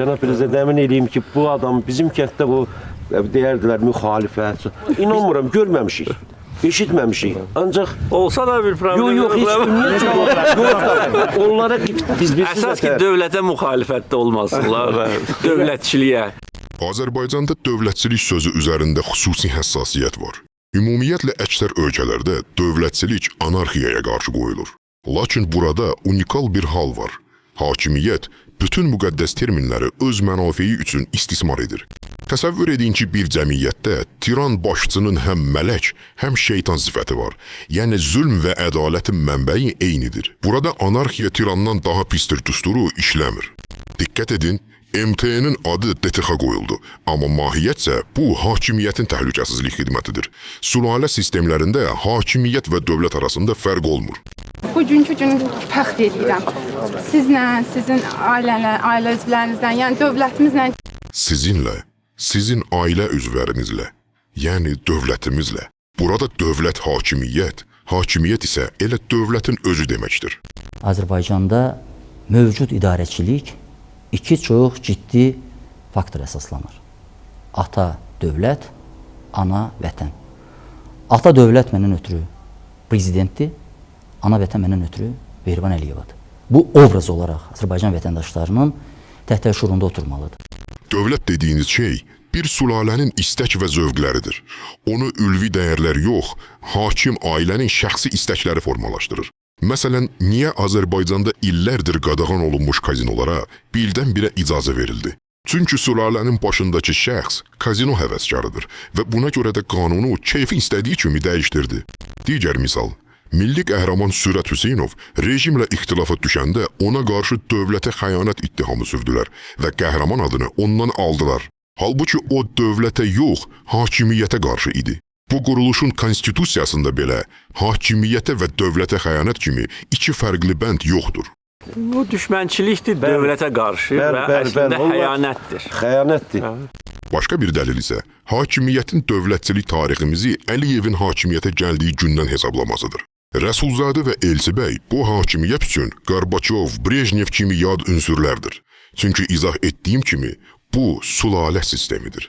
Cənab Prezident, əmin eləyim ki, bu adam bizim kənddə bu deyərdilər müxalifət. İnanmıram, görməmişik, eşitməmişik. Ancaq Olsa da bir problem yox, heç ümumiyyətlə onlara biz Əsas ki, dövlətə müxalifətdə olmasınlar, dövlətçiliyə. Azərbaycanda dövlətçilik sözü üzərində xüsusi həssasiyyət var. Ümumiyyətlə əksər ölkələrdə dövlətçilik anarxiyaya qarşı qoyulur. Lakin burada unikal bir hal var. Hakimiyyət bütün müqəddəs terminləri öz mənafeyi üçün istismar edir. Təsəvvür edin ki, bir cəmiyyətdə tiran başçının həm mələk, həm şeytan sifəti var. Yəni zülm və ədalətin mənbəyi eynidir. Burada anarxiya tirandan daha pistir düsturu işləmir. Diqqət edin, MTN-in adı DTX qoyuldu. Amma mahiyyətcə bu hakimiyyətin təhlükəsizlik xidmətidir. Sülalə sistemlərində hakimiyyət və dövlət arasında fərq olmur. Bugünkü gün fəxr edirəm. Sizlə, sizin ailə üzvlərinizlə, yəni dövlətimizlə. Sizinlə, sizin ailə üzvlərinizlə, yəni dövlətimizlə. Burada dövlət hakimiyyət, hakimiyyət isə elə dövlətin özü deməkdir. Azərbaycanda mövcud idarəçilik iki çox ciddi faktor əsaslanır. Ata dövlət, ana vətən. Ata dövlət məndən ötürü prezidentdir, ana vətən məndən ötürü Behriban Əliyevadır. Bu obraz olaraq Azərbaycan vətəndaşlarının təhtəşurunda oturmalıdır. Dövlət dediyiniz şey bir sülalənin istək və zövqləridir. Onu ülvi dəyərlər yox, hakim ailənin şəxsi istəkləri formalaşdırır. Məsələn, niyə Azərbaycanda illərdir qadağan olunmuş kazinolara birdən-birə icazə verildi? Çünki sülalənin başındakı şəxs kazino həvəskarıdır və buna görə də qanunu keyfi istədiyi kimi dəyişdirdi. Digər misal, milli qəhrəman Sürət Hüseynov rejimlə ixtilafa düşəndə ona qarşı dövlətə xəyanət ittihamı sürdülər və qəhrəman adını ondan aldılar. Halbuki o dövlətə yox, hakimiyyətə qarşı idi. Bu quruluşun konstitusiyasında belə hakimiyyətə və dövlətə xəyanət kimi iki fərqli bənd yoxdur. Bu düşmənçilikdir dövlətə qarşı və əslində xəyanətdir. Xəyanətdir. Başqa bir dəlil isə hakimiyyətin dövlətçilik tariximizi Əliyevin hakimiyyətə gəldiyi gündən hesablamasıdır. Rəsulzadə və Elsibəy bu hakimiyyət üçün Qarbaçov, Brejnev kimi yad ünsürlərdir. Çünki izah etdiyim kimi bu sülalə sistemidir.